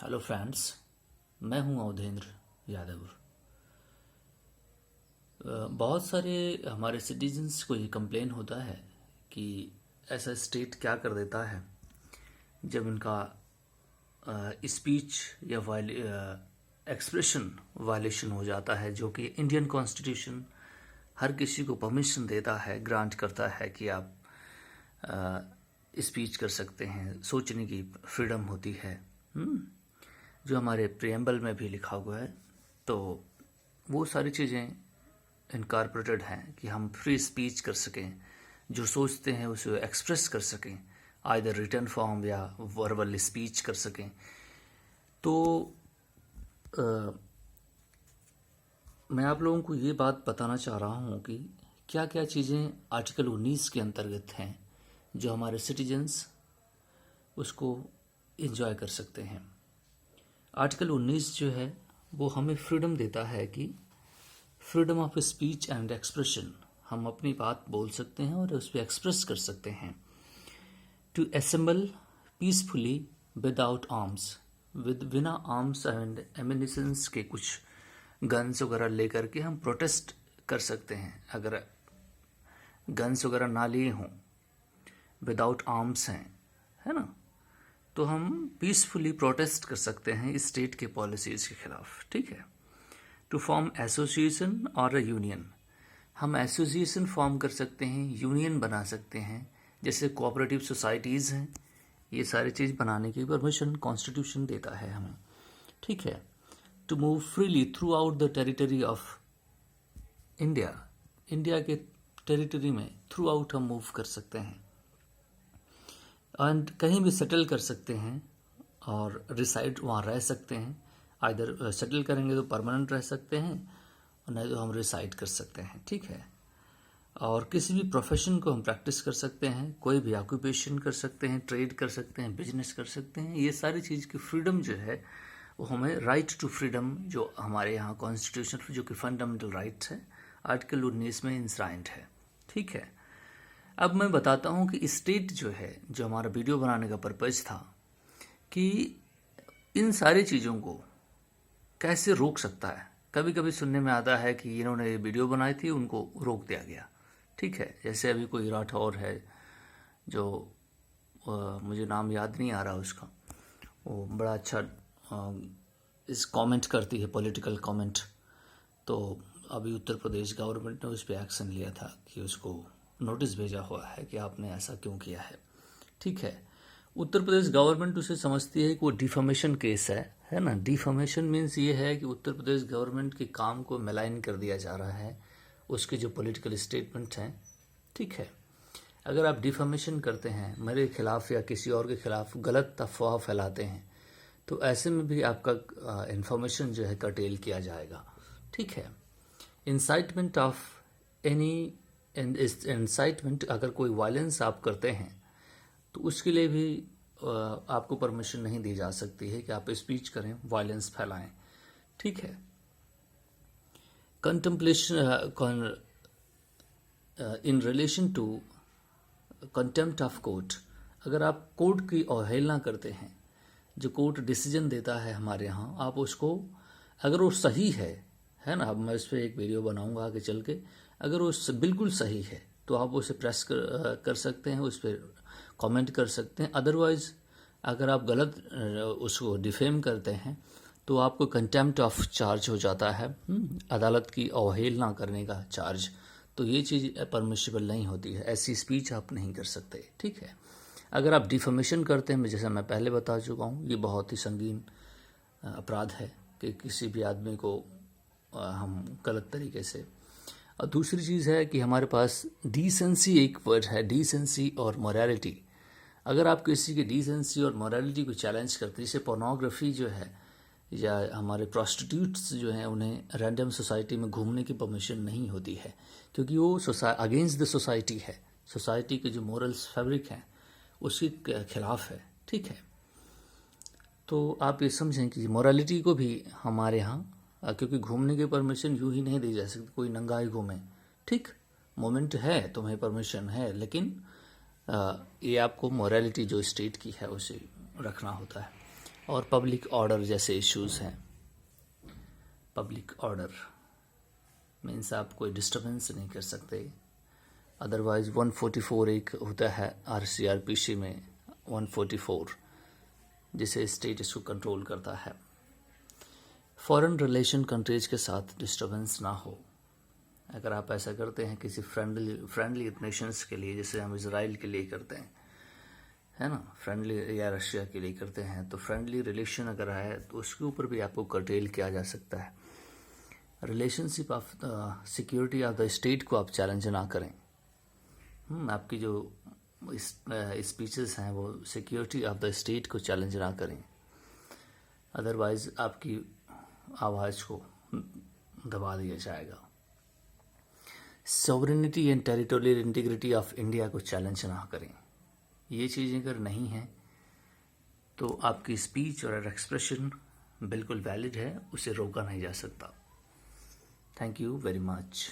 Hello friends, मैं हूं अवधेंद्र यादव। बहुत सारे हमारे सिटीजन्स को ये कंप्लेन होता है कि ऐसा स्टेट क्या कर देता है जब इनका स्पीच या एक्सप्रेशन वायलेशन हो जाता है, जो कि इंडियन कॉन्स्टिट्यूशन हर किसी को परमिशन देता है, ग्रांट करता है कि आप स्पीच कर सकते हैं, सोचने की फ्रीडम होती है। जो हमारे प्रियम्बल में भी लिखा हुआ है, तो वो सारी चीज़ें इनकॉर्पोरेटेड हैं कि हम फ्री स्पीच कर सकें, जो सोचते हैं उसे एक्सप्रेस कर सकें, आइदर रिटन फॉर्म या वर्बल स्पीच कर सकें। तो मैं आप लोगों को ये बात बताना चाह रहा हूँ कि क्या क्या चीज़ें आर्टिकल 19 के अंतर्गत हैं जो हमारे सिटीजन्स उसको एंजॉय कर सकते हैं। आर्टिकल 19 जो है वो हमें फ्रीडम देता है कि freedom of speech and expression, हम अपनी बात बोल सकते हैं और उस पर एक्सप्रेस कर सकते हैं। To assemble peacefully without arms, बिना आर्म्स एंड एमिनिशंस के कुछ गन्स वगैरह लेकर के हम प्रोटेस्ट कर सकते हैं। अगर गन्स वगैरह ना लिए हों, विदाउट आर्म्स हैं, है ना, तो हम पीसफुली प्रोटेस्ट कर सकते हैं इस स्टेट के पॉलिसीज़ के खिलाफ। ठीक है। टू फॉर्म एसोसिएशन और अ यूनियन, हम एसोसिएशन फॉर्म कर सकते हैं, यूनियन बना सकते हैं, जैसे कोऑपरेटिव सोसाइटीज़ हैं। ये सारी चीज़ बनाने की परमिशन कॉन्स्टिट्यूशन देता है हमें। ठीक है। To move freely throughout the territory of India, India के टेरिटरी में थ्रू आउट हम मूव कर सकते हैं एंड कहीं भी सेटल कर सकते हैं और रिसाइड वहाँ रह सकते हैं। आइदर सेटल करेंगे तो परमानेंट रह सकते हैं, और नहीं तो हम रिसाइड कर सकते हैं। ठीक है। और किसी भी प्रोफेशन को हम प्रैक्टिस कर सकते हैं, कोई भी ऑक्यूपेशन कर सकते हैं, ट्रेड कर सकते हैं, बिजनेस कर सकते हैं। ये सारी चीज़ की फ्रीडम जो है वो हमें राइट टू फ्रीडम, जो हमारे यहाँ कॉन्स्टिट्यूशन जो कि फंडामेंटल राइट्स है, आर्टिकल 19 में इंश्राइंड है। ठीक है। अब मैं बताता हूँ कि स्टेट जो है, जो हमारा वीडियो बनाने का पर्पज़ था, कि इन सारी चीज़ों को कैसे रोक सकता है। कभी कभी सुनने में आता है कि इन्होंने ये वीडियो बनाई थी, उनको रोक दिया गया। ठीक है। जैसे अभी कोई राठौर है, जो मुझे नाम याद नहीं आ रहा उसका, वो बड़ा अच्छा इस कमेंट करती है, पॉलिटिकल कमेंट। तो अभी उत्तर प्रदेश गवर्नमेंट ने उस पर एक्शन लिया था कि उसको नोटिस भेजा हुआ है कि आपने ऐसा क्यों किया है। ठीक है। उत्तर प्रदेश गवर्नमेंट उसे समझती है कि वो डिफेमेशन केस है ना। डिफेमेशन मीन्स ये है कि उत्तर प्रदेश गवर्नमेंट के काम को मेलाइन कर दिया जा रहा है, उसके जो पॉलिटिकल स्टेटमेंट हैं। ठीक है। अगर आप डिफेमेशन करते हैं, मेरे खिलाफ या किसी और के खिलाफ गलत अफवाह फैलाते हैं, तो ऐसे में भी आपका इंफॉर्मेशन जो है कर्टेल किया जाएगा। ठीक है। इंसाइटमेंट ऑफ एनी इंसाइटमेंट, अगर कोई वायलेंस आप करते हैं तो उसके लिए भी आपको परमिशन नहीं दी जा सकती है कि आप स्पीच करें, वायलेंस फैलाएं। ठीक है। Contemplation in relation to contempt of court, अगर आप कोर्ट की अवहेलना करते हैं, जो कोर्ट डिसीजन देता है हमारे यहाँ, आप उसको, अगर वो सही है ना, अब मैं इस पर एक वीडियो बनाऊंगा आगे चल के, अगर वो बिल्कुल सही है तो आप उसे प्रेस कर सकते हैं, उस पर कमेंट कर सकते हैं। अदरवाइज अगर आप गलत उसको डिफेम करते हैं तो आपको कंटेम्प्ट ऑफ चार्ज हो जाता है, अदालत की अवहेलना करने का चार्ज। तो ये चीज़ परमिशिबल नहीं होती है, ऐसी स्पीच आप नहीं कर सकते। ठीक है। अगर आप डिफेमेशन करते हैं, जैसा मैं पहले बता चुका हूँ, ये बहुत ही संगीन अपराध है कि किसी भी आदमी को हम गलत तरीके से। और दूसरी चीज़ है कि हमारे पास डिसेंसी एक वर्ड है, डिसेंसी और मोरालिटी। अगर आप किसी की डिसेंसी और मोरालिटी को चैलेंज करते हैं, जैसे पोर्नोग्राफी जो है, या हमारे प्रोस्टिट्यूट्स जो हैं, उन्हें रैंडम सोसाइटी में घूमने की परमिशन नहीं होती है, क्योंकि वो अगेंस्ट द सोसाइटी है, सोसाइटी के जो मोरल्स फैब्रिक हैं उसके खिलाफ है। ठीक है। तो आप ये समझें कि मोरालिटी को भी हमारे यहाँ, क्योंकि घूमने की परमिशन यूँ ही नहीं दी जा सकती, कोई नंगा ही घूमे। ठीक, मोमेंट है, तुम्हें परमिशन है, लेकिन ये आपको मोरालिटी जो स्टेट की है उसे रखना होता है। और पब्लिक ऑर्डर जैसे इश्यूज हैं। पब्लिक ऑर्डर मीन्स आप कोई डिस्टर्बेंस नहीं कर सकते। अदरवाइज 144 एक होता है RCRPC में 144, जिसे स्टेट इसको कंट्रोल करता है। फॉरेन रिलेशन कंट्रीज के साथ डिस्टर्बेंस ना हो। अगर आप ऐसा करते हैं किसी फ्रेंडली नेशंस के लिए, जैसे हम इजराइल के लिए करते हैं, है ना, फ्रेंडली, या रशिया के लिए करते हैं, तो फ्रेंडली रिलेशन अगर है तो उसके ऊपर भी आपको कर्टेल किया जा सकता है। Relationship of security of the state को आप चैलेंज ना करें। आपकी जो स्पीचेस हैं वो सिक्योरिटी ऑफ द स्टेट को चैलेंज ना करें, अदरवाइज आपकी आवाज़ को दबा दिया जाएगा। Sovereignty and territorial integrity of India को चैलेंज ना करें। ये चीज़ें अगर नहीं हैं तो आपकी स्पीच और एक्सप्रेशन बिल्कुल वैलिड है, उसे रोका नहीं जा सकता। Thank you very much.